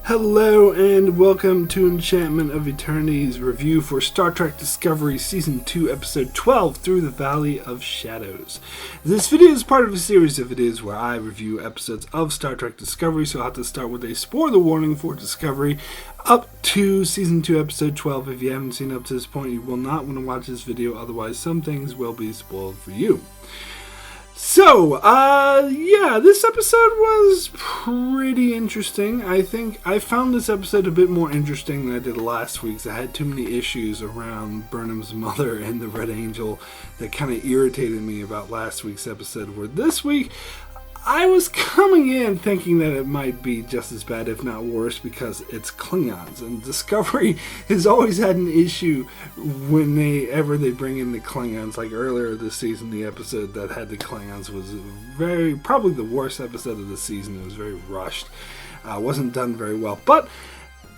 Hello and welcome to Enchantment of Eternity's review for Star Trek Discovery Season 2, Episode 12, Through the Valley of Shadows. This video is part of a series of videos where I review episodes of Star Trek Discovery, so I'll have to start with a spoiler warning for Discovery up to Season 2, Episode 12. If you haven't seen up to this point, you will not want to watch this video, otherwise some things will be spoiled for you. So, this episode was pretty interesting. I think I found this episode a bit more interesting than I did last week's. I had too many issues around Burnham's mother and the Red Angel that kind of irritated me about last week's episode, where this week I was coming in thinking that it might be just as bad, if not worse, because it's Klingons. And Discovery has always had an issue whenever they bring in the Klingons. Like earlier this season, the episode that had the Klingons was probably the worst episode of the season. It was very rushed. Wasn't done very well. But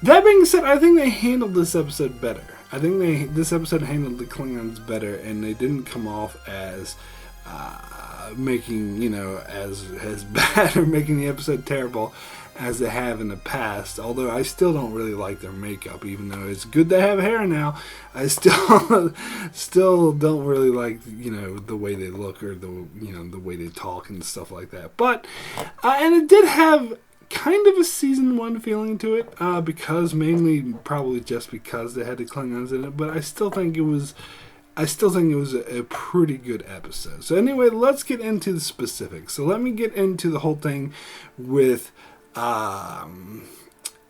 that being said, I think they handled this episode better. I think this episode handled the Klingons better, and they didn't come off as making, as bad or making the episode terrible as they have in the past. Although I still don't really like their makeup, even though it's good to have hair now. I still don't really like, the way they look or the way they talk and stuff like that. But and it did have kind of a season 1 feeling to it, probably just because they had the Klingons in it. But I still think it was a pretty good episode. So anyway, let's get into the specifics. So let me get into the whole thing with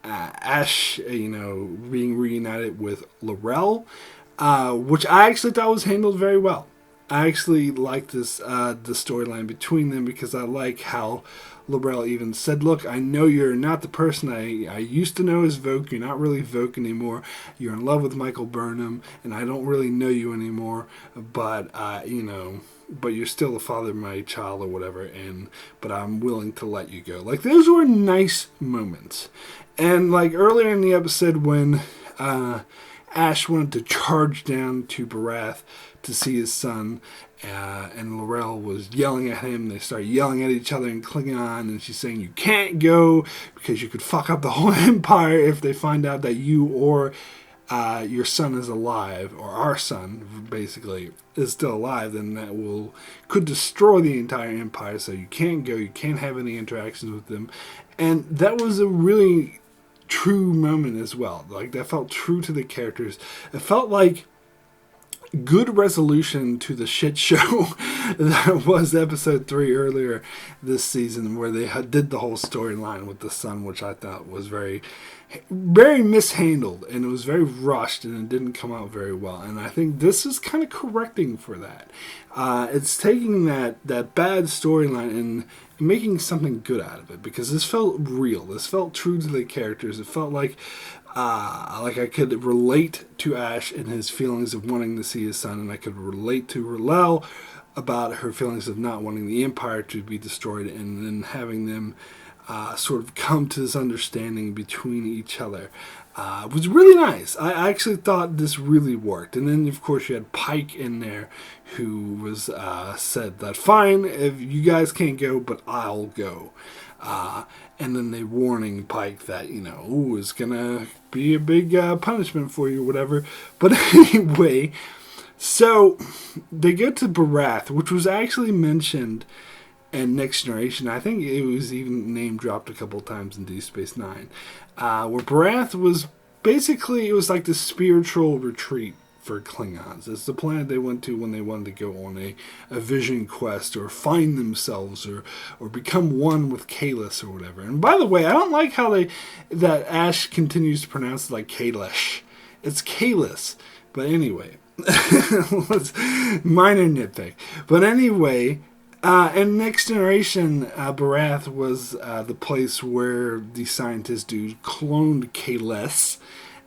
Ash, being reunited with L'Rell, which I actually thought was handled very well. I actually like this the storyline between them, because I like how L'Rell even said, look, I know you're not the person I used to know as Voq. You're not really Voq anymore. You're in love with Michael Burnham, and I don't really know you anymore, but but you're still the father of my child or whatever, but I'm willing to let you go. Like, those were nice moments. And like earlier in the episode when Ash wanted to charge down to Barath to see his son, and L'Rell was yelling at him. They start yelling at each other in Klingon, and she's saying, you can't go because you could fuck up the whole Empire if they find out that you or your son is alive, or our son basically is still alive. Then that could destroy the entire Empire. So you can't go, you can't have any interactions with them. And that was a really true moment as well. Like, that felt true to the characters. It felt like good resolution to the shit show that was episode 3 earlier this season, where they did the whole storyline with the son, which I thought was very, very mishandled, and it was very rushed, and it didn't come out very well. And I think this is kind of correcting for that. It's taking that bad storyline and making something good out of it, because this felt real. This felt true to the characters. It felt like I could relate to Ash and his feelings of wanting to see his son, and I could relate to L'Rell about her feelings of not wanting the Empire to be destroyed, and then having them sort of come to this understanding between each other. It was really nice. I actually thought this really worked. And then, of course, you had Pike in there, who was said that, fine, if you guys can't go, but I'll go. And then they warning Pike that, it's going to be a big punishment for you, whatever. But anyway, so they get to Barath, which was actually mentioned in Next Generation. I think it was even name dropped a couple times in Deep Space Nine, where Barath was basically, it was like the spiritual retreat for Klingons. It's the planet they went to when they wanted to go on a vision quest, or find themselves, or become one with Kahless or whatever. And by the way, I don't like how that Ash continues to pronounce it like Kalish. It's Kahless. But anyway, minor nitpick. But anyway, in Next Generation, Barath was the place where the scientist dude cloned Kahless,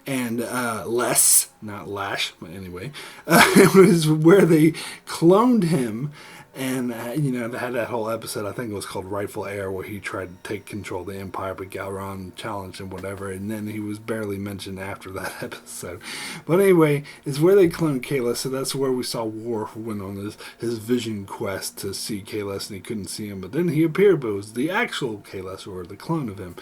and not Lash, but anyway, it was where they cloned him, And, they had that whole episode, I think it was called Rightful Heir, where he tried to take control of the Empire, but Gowron challenged him, whatever, and then he was barely mentioned after that episode. But anyway, it's where they cloned Kahless, so that's where we saw Worf went on his vision quest to see Kahless, and he couldn't see him, but then he appeared, but it was the actual Kahless, or the clone of him.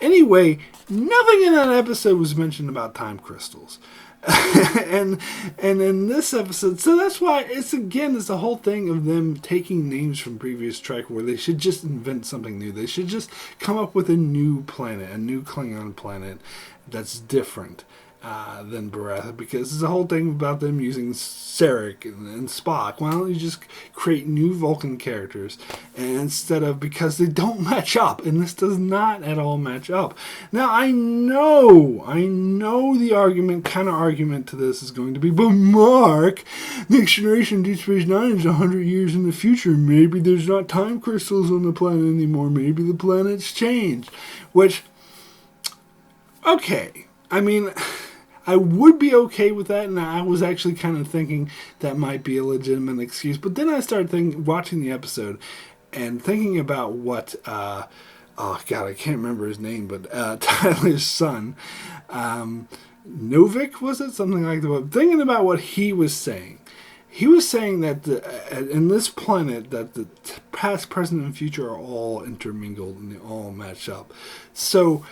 Anyway, nothing in that episode was mentioned about time crystals. and in this episode, so that's why it's the whole thing of them taking names from previous Trek, where they should just invent something new. They should just come up with a new planet, a new Klingon planet that's different than Barath, because it's the whole thing about them using Sarek and Spock. Why don't you just create new Vulcan characters, and instead of, because they don't match up, and this does not at all match up. Now I know the counter argument to this is going to be, but Mark, Next Generation Deep Space Nine is 100 years in the future. Maybe there's not time crystals on the planet anymore. Maybe the planet's changed. Which, okay, I mean, I would be okay with that, and I was actually kind of thinking that might be a legitimate excuse. But then I started watching the episode and thinking about what, oh God, I can't remember his name, but Tyler's son, Novik, was it? Something like that. Thinking about what he was saying. He was saying that in this planet, that the past, present, and future are all intermingled and they all match up. So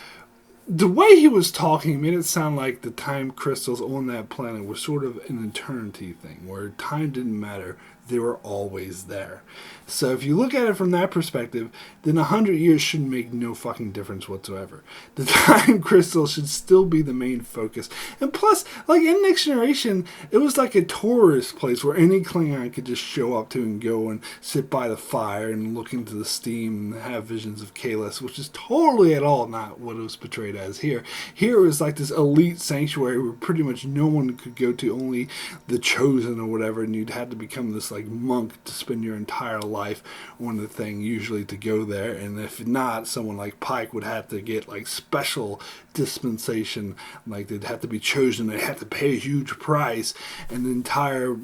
the way he was talking made it sound like the time crystals on that planet were sort of an eternity thing, where time didn't matter. They were always there. So if you look at it from that perspective, then 100 years should make no fucking difference whatsoever. The time crystal should still be the main focus. And plus, like in Next Generation, it was like a tourist place where any Klingon could just show up to and go and sit by the fire and look into the steam and have visions of Kahless, which is totally at all not what it was portrayed as here. Here it was like this elite sanctuary where pretty much no one could go to, only the chosen or whatever, and you'd had to become this like monk to spend your entire life on the thing, usually to go there, and if not, someone like Pike would have to get like special dispensation, like they'd have to be chosen, they'd have to pay a huge price, and the entire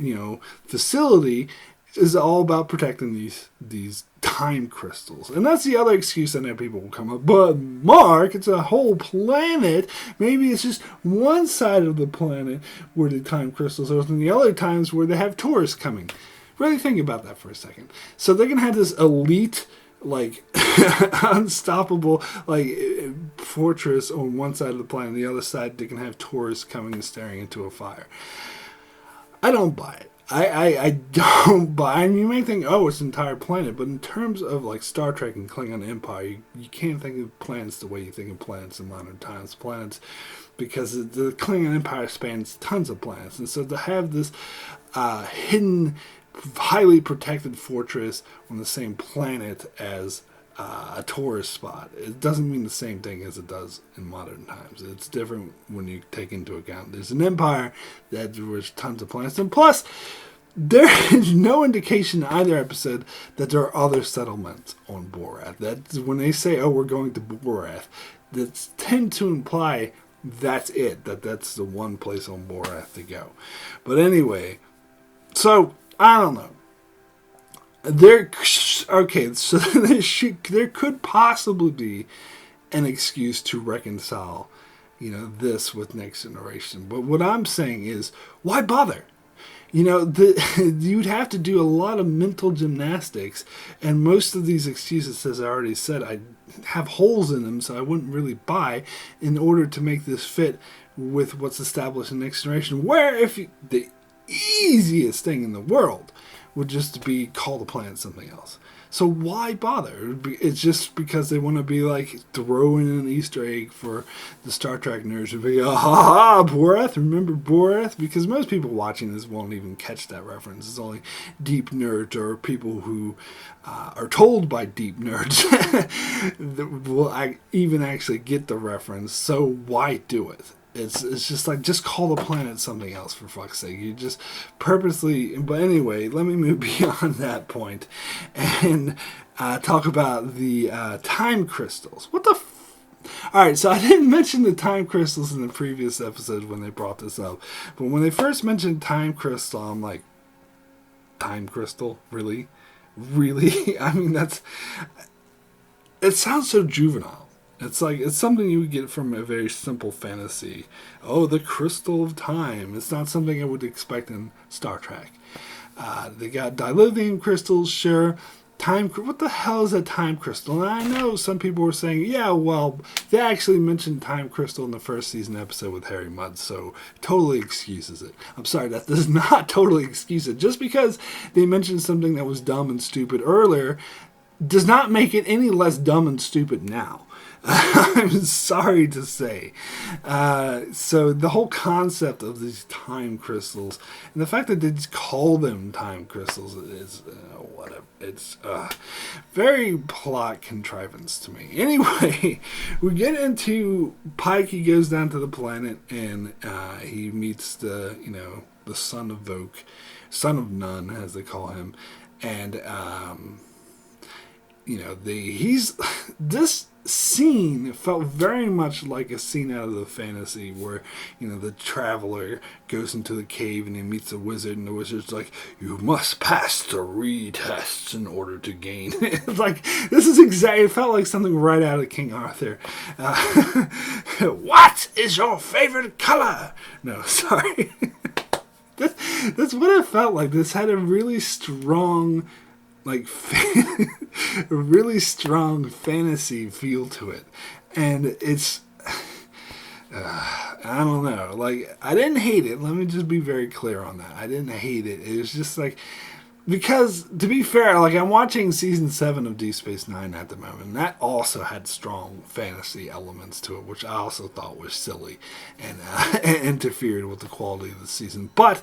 facility is all about protecting these time crystals. And that's the other excuse I know people will come up. But Mark, it's a whole planet. Maybe it's just one side of the planet where the time crystals are, and the other times where they have tourists coming. Really think about that for a second. So they're going to have this elite, like, unstoppable, like, fortress on one side of the planet. On the other side, they can have tourists coming and staring into a fire. I don't buy it. I don't buy. I mean, you may think, oh, it's an entire planet, but in terms of like Star Trek and Klingon Empire, you can't think of planets the way you think of planets in modern times. Planets, because the Klingon Empire spans tons of planets, and so to have this hidden, highly protected fortress on the same planet as a tourist spot, it doesn't mean the same thing as it does in modern times. It's different when you take into account there's an empire that there was tons of planets, and plus there is no indication in either episode that there are other settlements on Borath. That when they say, oh, we're going to Borath, that tend to imply that's it, that's the one place on Borath to go. But anyway, so I don't know. So there could possibly be an excuse to reconcile, this with Next Generation. But what I'm saying is, why bother? You'd have to do a lot of mental gymnastics, and most of these excuses, as I already said, I have holes in them, so I wouldn't really buy in order to make this fit with what's established in Next Generation. Where the easiest thing in the world would just be call the planet something else. So why bother? It's just because they want to be like throwing an Easter egg for the Star Trek nerds to be, Borath, remember Borath? Because most people watching this won't even catch that reference. It's only deep nerds or people who are told by deep nerds that will even actually get the reference. So why do it? It's just like, just call the planet something else, for fuck's sake. You just purposely... But anyway, let me move beyond that point and talk about the time crystals. What the Alright, so I didn't mention the time crystals in the previous episode when they brought this up. But when they first mentioned time crystal, I'm like, time crystal? Really? really? I mean, it sounds so juvenile. It's like, it's something you would get from a very simple fantasy. Oh, the crystal of time. It's not something I would expect in Star Trek. They got dilithium crystals, sure. What the hell is a time crystal? And I know some people were saying, yeah, well, they actually mentioned time crystal in the first season episode with Harry Mudd, so totally excuses it. I'm sorry, that does not totally excuse it. Just because they mentioned something that was dumb and stupid earlier does not make it any less dumb and stupid now. I'm sorry to say. So the whole concept of these time crystals, and the fact that they just call them time crystals is whatever. It's very plot contrivance to me. Anyway, we get into Pike. He goes down to the planet and he meets the son of Voq, son of None, as they call him, and this scene felt very much like a scene out of the fantasy where, the traveler goes into the cave and he meets a wizard, and the wizard's like, you must pass 3 tests in order to gain. It's like, this is exactly, it felt like something right out of King Arthur. What is your favorite color? No, sorry. That's what it felt like. This had a really strong, a really strong fantasy feel to it, and it's I don't know, I didn't hate it. Let me just be very clear on that. I didn't hate it. It was just because, to be fair, I'm watching season 7 of Deep Space Nine at the moment, and that also had strong fantasy elements to it, which I also thought was silly and interfered with the quality of the season. But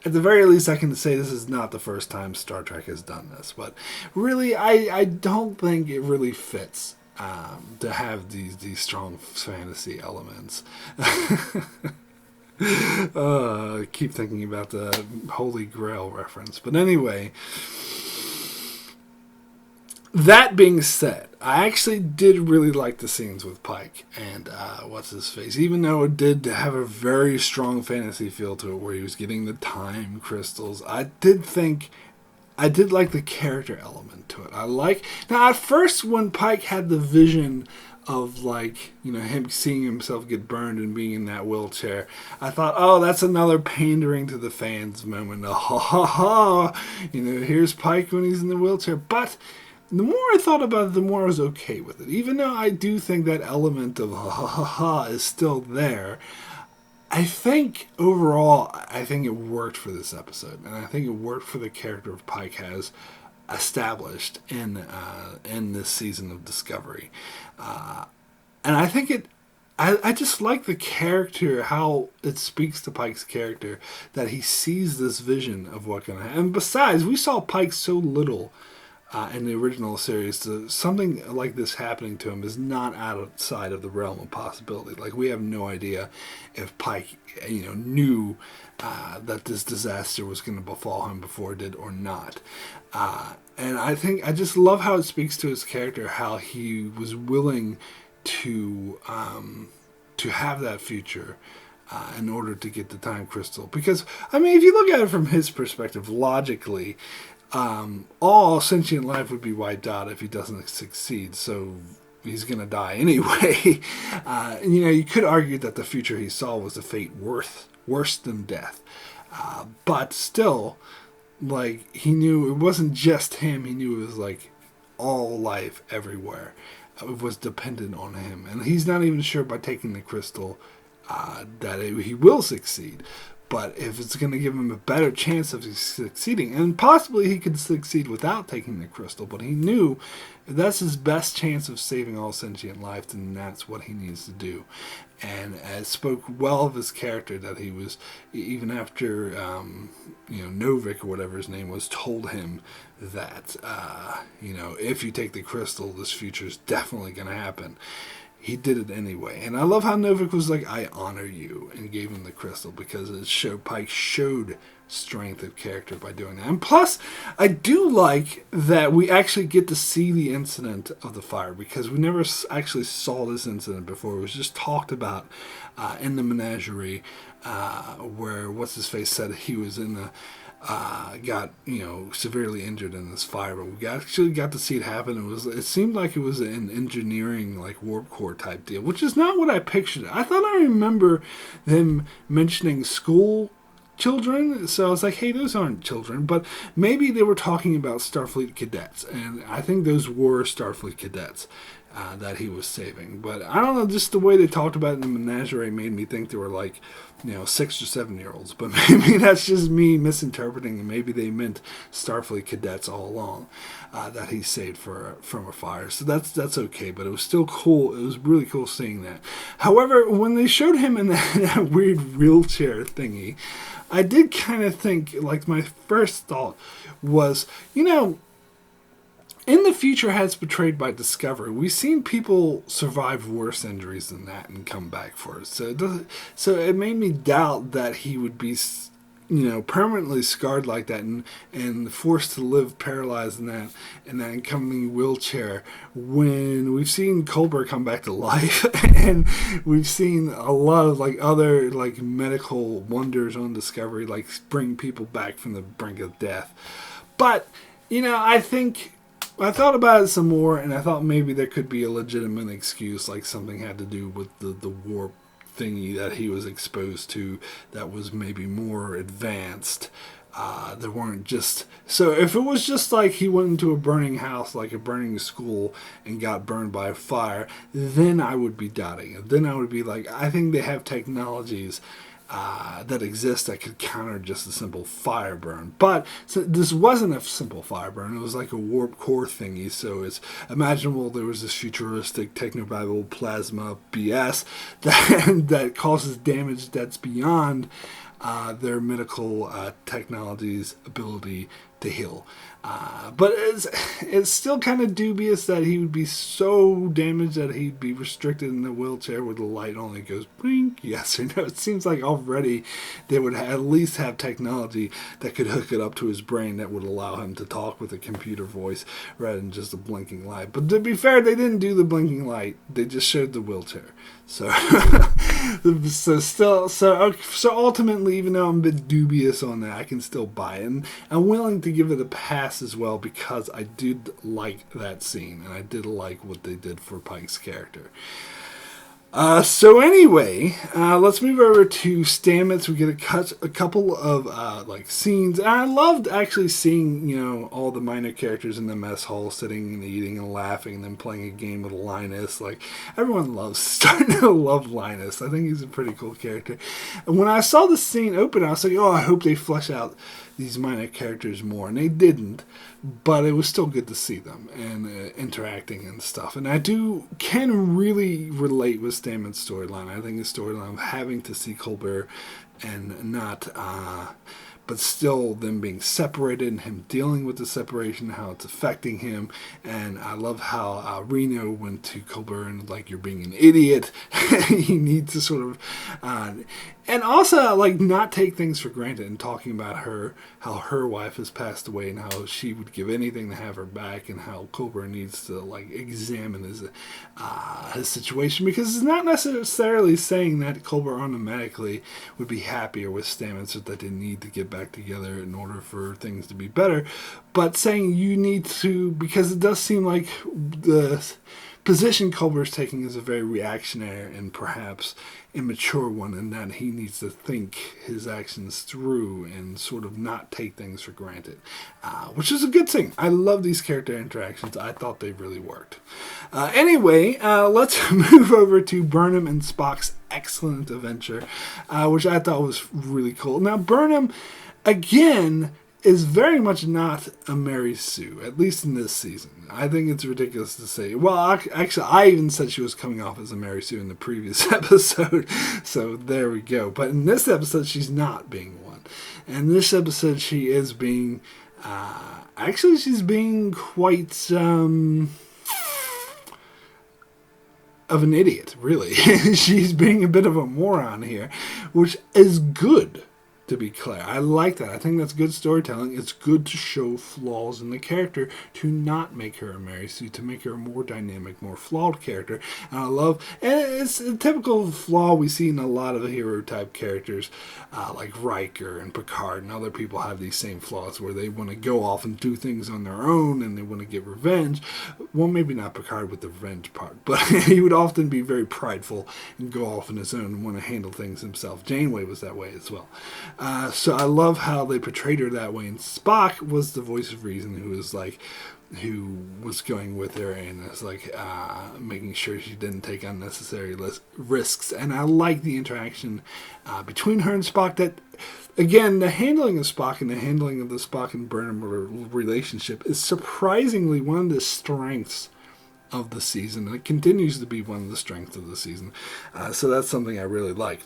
at the very least, I can say this is not the first time Star Trek has done this. But really, I don't think it really fits to have these strong fantasy elements. Keep thinking about the Holy Grail reference. But anyway, that being said, I actually did really like the scenes with Pike and what's-his-face, even though it did have a very strong fantasy feel to it where he was getting the time crystals. I did like the character element to it. Now at first when Pike had the vision of him seeing himself get burned and being in that wheelchair, I thought, oh, that's another pandering to the fans moment. Ha ha ha! Here's Pike when he's in the wheelchair. But the more I thought about it, the more I was okay with it. Even though I do think that element of ha ha ha ha is still there, I think overall, it worked for this episode, and I think it worked for the character of Pike has established in this season of Discovery, and I think I just like the character, how it speaks to Pike's character that he sees this vision of what can happen. And besides, we saw Pike so little in the original series, so something like this happening to him is not outside of the realm of possibility. We have no idea if Pike, knew that this disaster was going to befall him before it did or not. And I just love how it speaks to his character, how he was willing to have that future in order to get the time crystal. Because, if you look at it from his perspective, logically, all sentient life would be wiped out if he doesn't succeed, so he's going to die anyway. You could argue that the future he saw was a fate worse than death. But still, he knew it wasn't just him. He knew it was all life everywhere. It was dependent on him. And he's not even sure by taking the crystal that he will succeed. But if it's going to give him a better chance of succeeding, and possibly he could succeed without taking the crystal, but he knew if that's his best chance of saving all sentient life, then that's what he needs to do. And it spoke well of his character that he was, even after, Novik or whatever his name was, told him that, if you take the crystal, this future is definitely going to happen. He did it anyway. And I love how Novik was like, I honor you, and gave him the crystal, because Pike showed strength of character by doing that. And plus, I do like that we actually get to see the incident of the fire, because we never actually saw this incident before. It was just talked about in the menagerie, where what's-his-face said he was in got severely injured in this fire, but we actually got to see it happen. It seemed like it was an engineering like warp core type deal, which is not what I pictured. I thought I remember them mentioning school children, so I was like, hey, those aren't children, but maybe they were talking about Starfleet cadets, and I think those were Starfleet cadets that he was saving. But I don't know, just the way they talked about it in the menagerie made me think they were like 6 or 7 year olds, but maybe that's just me misinterpreting, and maybe they meant Starfleet cadets all along that he saved from a fire. So that's okay, but it was still cool. It was really cool seeing that. However, when they showed him in that weird wheelchair thingy, I did kind of think, like, my first thought was, in the future as portrayed by Discovery, we've seen people survive worse injuries than that and come back for it. So it made me doubt that he would be, permanently scarred like that and forced to live paralyzed in that incoming wheelchair, when we've seen Culber come back to life and we've seen a lot of like other like medical wonders on Discovery, like bring people back from the brink of death. But I thought about it some more, and I thought maybe there could be a legitimate excuse, like something had to do with the warp thingy that he was exposed to that was maybe more advanced. There weren't just... So if it was just like he went into a burning house, like a burning school, and got burned by a fire, then I would be doubting it. Then I would be like, I think they have technologies that exist that could counter just a simple fire burn. But so this wasn't a simple fire burn. It was like a warp core thingy. So it's imaginable there was this futuristic technobabble plasma BS that causes damage that's beyond their medical technology's ability to heal. But it's still kind of dubious that he would be so damaged that he'd be restricted in the wheelchair where the light only goes blink, yes or no. It seems like already they would at least have technology that could hook it up to his brain that would allow him to talk with a computer voice rather than just a blinking light. But to be fair, they didn't do the blinking light. They just showed the wheelchair. So, so ultimately, even though I'm a bit dubious on that, I can still buy it. And I'm willing to give it a pass as well, because I did like that scene, and I did like what they did for Pike's character. So anyway, let's move over to Stamets. We get a couple of scenes. And I loved actually seeing all the minor characters in the mess hall sitting and eating and laughing, and then playing a game with Linus. Like, everyone starting to love Linus. I think he's a pretty cool character. And when I saw the scene open, I was like, oh, I hope they flesh out these minor characters more, and they didn't, but it was still good to see them and interacting and stuff. And I can really relate with Stamets' storyline. I think his storyline of having to see Culber and not but still them being separated and him dealing with the separation, how it's affecting him. And I love how Reno went to Culber and like, you're being an idiot. You need to sort of and also like not take things for granted, and talking about how her wife has passed away and how she would give anything to have her back, and how Culber needs to like examine his situation, because it's not necessarily saying that Culber automatically would be happier with Stamets, or that they need to get back together in order for things to be better, but saying you need to, because it does seem like the position Culber's taking is a very reactionary and perhaps immature one, and that he needs to think his actions through and sort of not take things for granted, which is a good thing. I love these character interactions. I thought they really worked. Anyway, let's move over to Burnham and Spock's excellent adventure, which I thought was really cool. Now, Burnham, again, is very much not a Mary Sue, at least in this season. I think it's ridiculous to say. Well, actually, I even said she was coming off as a Mary Sue in the previous episode, so there we go. But in this episode, she's not being one. And this episode, she is being... actually, she's being quite... of an idiot, really. She's being a bit of a moron here, which is good. to be clear. I like that. I think that's good storytelling. It's good to show flaws in the character, to not make her a Mary Sue, to make her a more dynamic, more flawed character. And I love, and it's a typical flaw we see in a lot of the hero type characters, like Riker and Picard and other people have these same flaws where they want to go off and do things on their own and they want to get revenge. Well, maybe not Picard with the revenge part, but he would often be very prideful and go off on his own and want to handle things himself. Janeway was that way as well. So I love how they portrayed her that way. And Spock was the voice of reason, who was going with her and was making sure she didn't take unnecessary risks. And I like the interaction between her and Spock. That, again, the handling of Spock and the handling of the Spock and Burnham relationship is surprisingly one of the strengths of the season. And it continues to be one of the strengths of the season. So that's something I really like.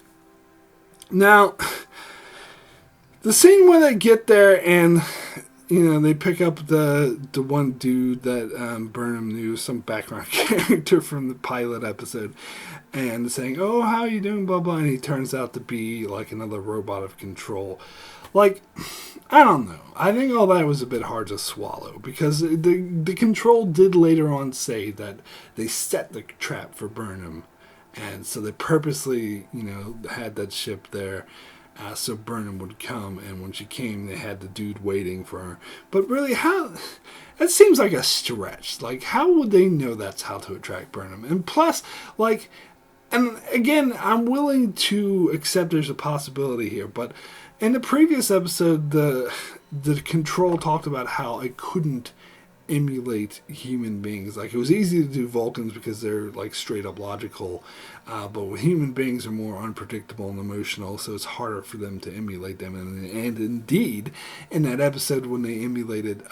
Now, the scene where they get there and, they pick up the one dude that Burnham knew, some background character from the pilot episode, and saying, "Oh, how are you doing, blah, blah," and he turns out to be like another robot of Control. Like, I don't know. I think all that was a bit hard to swallow, because the Control did later on say that they set the trap for Burnham, and so they purposely, had that ship there. So Burnham would come, and when she came, they had the dude waiting for her. But really, that seems like a stretch. Like, how would they know that's how to attract Burnham? And plus, and again, I'm willing to accept there's a possibility here, but in the previous episode, the Control talked about how it couldn't emulate human beings. Like, it was easy to do Vulcans because they're straight up logical, but human beings are more unpredictable and emotional, so it's harder for them to emulate them. And indeed, in that episode when they emulated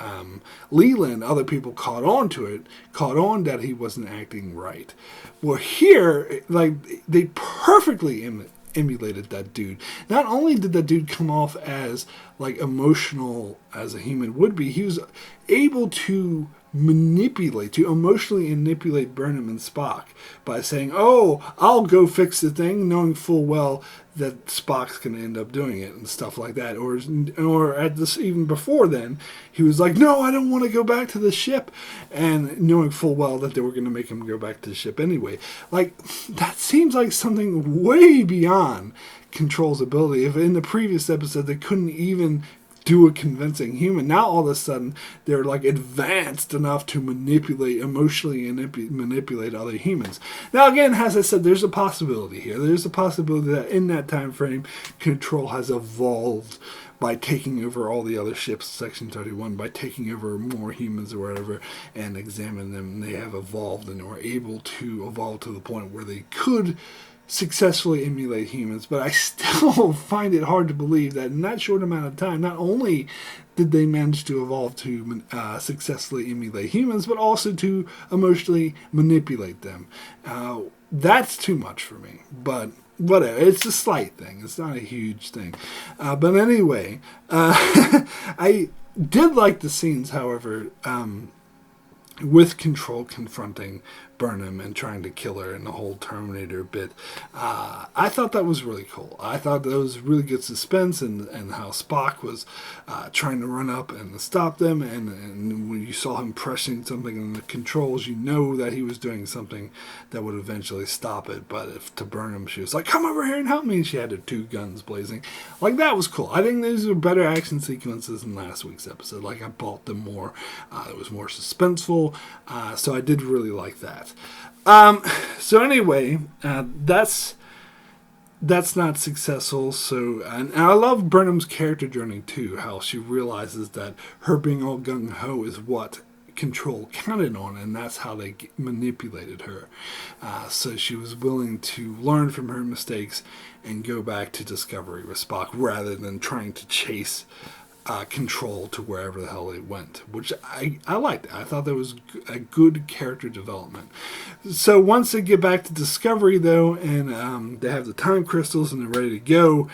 Leland, other people caught on that he wasn't acting right. Well, here, they perfectly emulated that dude. Not only did that dude come off as emotional as a human would be, he was able to emotionally manipulate Burnham and Spock by saying, "Oh, I'll go fix the thing," knowing full well that Spock's going to end up doing it and stuff like that. Or at this, even before then, he was like, "No, I don't want to go back to the ship," and knowing full well that they were going to make him go back to the ship anyway. That seems like something way beyond Control's ability. If in the previous episode they couldn't even do a convincing human, now all of a sudden they're advanced enough to emotionally manipulate other humans. Now again, as I said, there's a possibility here. There's a possibility that in that time frame, Control has evolved by taking over all the other ships, Section 31, by taking over more humans or whatever, and examine them. And they have evolved and were able to evolve to the point where they could successfully emulate humans. But I still find it hard to believe that in that short amount of time, not only did they manage to evolve to successfully emulate humans, but also to emotionally manipulate them. That's too much for me, but whatever. It's a slight thing. It's not a huge thing. But anyway, I did like the scenes, however, with Control confronting Burnham and trying to kill her and the whole Terminator bit. I thought that was really cool. I thought that was really good suspense, and how Spock was trying to run up and stop them, and when you saw him pressing something in the controls, you know that he was doing something that would eventually stop it. But if to Burnham, she was like, "Come over here and help me," and she had her two guns blazing. That was cool. I think these are better action sequences than last week's episode. I bought them more. It was more suspenseful, so I did really like that. So anyway, that's not successful. So, and I love Burnham's character journey too, how she realizes that her being all gung-ho is what Control counted on, and that's how they manipulated her. So she was willing to learn from her mistakes and go back to Discovery with Spock rather than trying to chase Control to wherever the hell they went, which I liked. I thought that was a good character development. So once they get back to Discovery, though, and they have the time crystals and they're ready to go,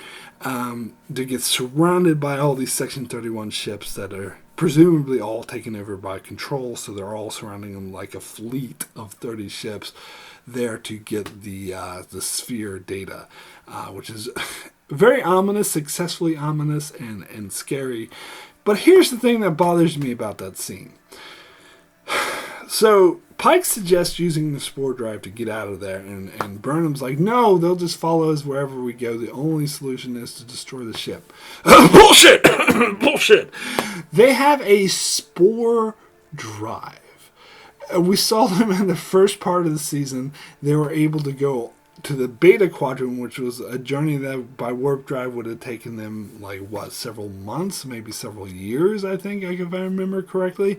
they get surrounded by all these Section 31 ships that are presumably all taken over by Control, so they're all surrounding them like a fleet of 30 ships. there to get the sphere data, which is very ominous, successfully ominous and scary. But here's the thing that bothers me about that scene. So Pike suggests using the spore drive to get out of there, and Burnham's like, no, they'll just follow us wherever we go. The only solution is to destroy the ship. Bullshit! Bullshit! They have a spore drive. We saw them in the first part of the season. They were able to go to the Beta Quadrant, which was a journey that by warp drive would have taken them several months, maybe several years, I think, if I remember correctly.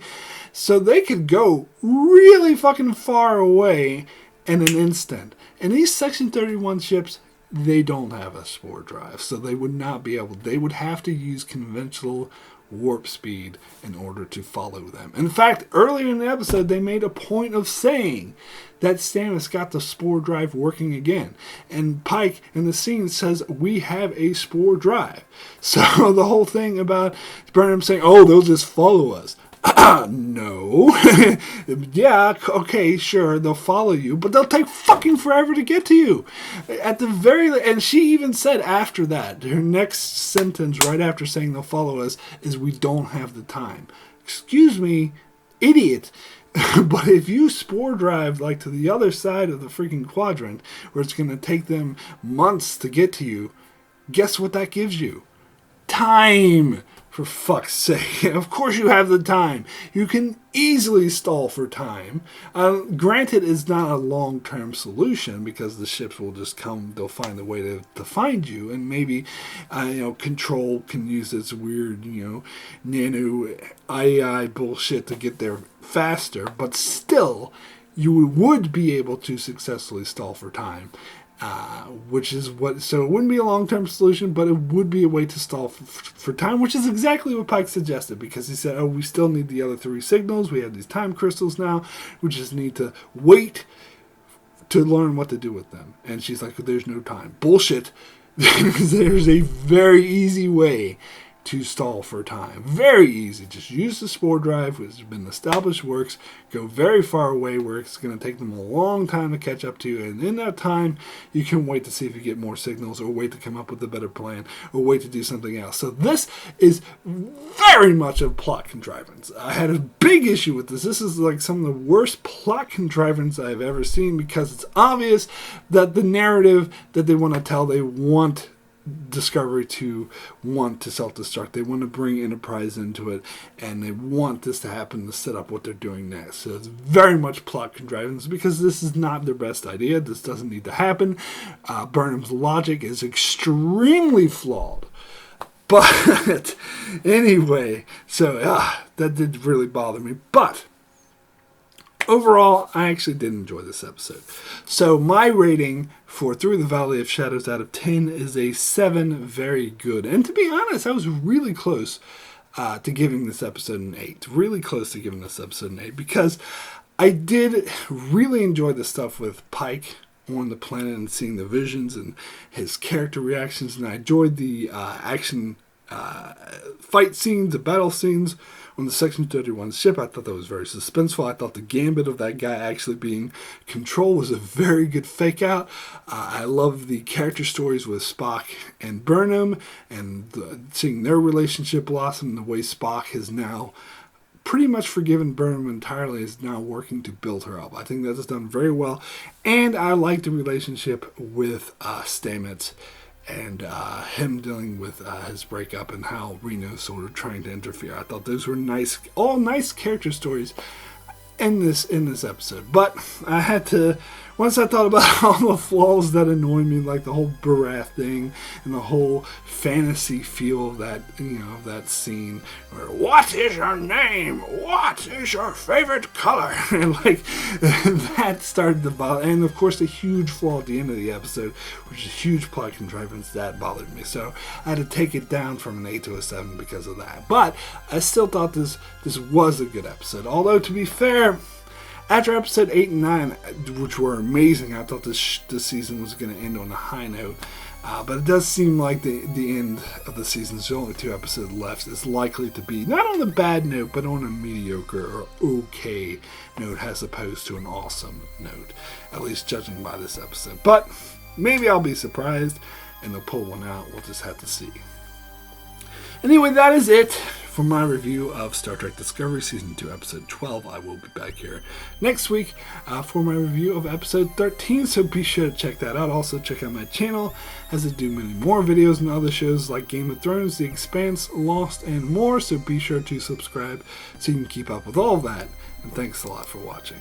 So they could go really fucking far away in an instant. And these Section 31 ships, they don't have a spore drive, so they would not be able. They would have to use conventional warp speed in order to follow them. In fact, earlier in the episode, they made a point of saying that Stamets got the spore drive working again. And Pike in the scene says, we have a spore drive. So the whole thing about Burnham saying, oh, they'll just follow us. No. Yeah, okay, sure, they'll follow you, but they'll take fucking forever to get to you. And she even said after that, her next sentence right after saying they'll follow us is, we don't have the time. Excuse me, idiot. But if you spore drive to the other side of the freaking quadrant, where it's going to take them months to get to you, guess what that gives you? Time. For fuck's sake. Of course you have the time. You can easily stall for time. Granted, it's not a long-term solution because the ships will just come, they'll find a way to find you, and maybe, Control can use this weird, nano AI bullshit to get there faster, but still, you would be able to successfully stall for time. So it wouldn't be a long-term solution, but it would be a way to stall for time, which is exactly what Pike suggested, because he said, oh, we still need the other 3 signals, we have these time crystals now, we just need to wait to learn what to do with them. And she's like, there's no time. Bullshit. There's a very easy way to stall for time. Very easy. Just use the spore drive, which has been established works, go very far away where it's going to take them a long time to catch up to you, and in that time, you can wait to see if you get more signals, or wait to come up with a better plan, or wait to do something else. So this is very much a plot contrivance. I had a big issue with this. This is some of the worst plot contrivance I've ever seen, because it's obvious that the narrative that they want to tell, they want Discovery to want to self-destruct. They want to bring Enterprise into it, and they want this to happen to set up what they're doing next. So it's very much plot contrivance, because this is not their best idea. This doesn't need to happen. Burnham's logic is extremely flawed. But anyway, so that did really bother me. But overall, I actually did enjoy this episode. So my rating for Through the Valley of Shadows out of 10 is a 7, very good. And to be honest, I was really close to giving this episode an 8. Really close to giving this episode an 8, because I did really enjoy the stuff with Pike on the planet and seeing the visions and his character reactions, and I enjoyed the action fight scenes, the battle scenes on the Section 31 ship. I thought that was very suspenseful. I thought the gambit of that guy actually being Control was a very good fake out. I love the character stories with Spock and Burnham, and seeing their relationship blossom, the way Spock has now pretty much forgiven Burnham entirely, is now working to build her up. I think that's done very well. And I like the relationship with Stamets, and him dealing with his breakup, and how Reno's sort of trying to interfere. I thought those were all nice character stories in this episode. But I had to, once I thought about all the flaws that annoy me, like the whole Barath thing and the whole fantasy feel of that, of that scene where, what is your name? What is your favorite color? And that started to bother. And of course, the huge flaw at the end of the episode, which is a huge plot contrivance, that bothered me. So I had to take it down from an 8 to a 7 because of that. But I still thought this was a good episode. Although, to be fair, After episode 8 and 9, which were amazing, I thought this season was going to end on a high note. But it does seem like the end of the season, there's only 2 episodes left, is likely to be not on a bad note, but on a mediocre or okay note as opposed to an awesome note. At least judging by this episode. But maybe I'll be surprised and they'll pull one out. We'll just have to see. Anyway, that is it for my review of Star Trek Discovery Season 2, Episode 12. I will be back here next week for my review of Episode 13, so be sure to check that out. Also, check out my channel as I do many more videos and other shows like Game of Thrones, The Expanse, Lost, and more, so be sure to subscribe so you can keep up with all of that. And thanks a lot for watching.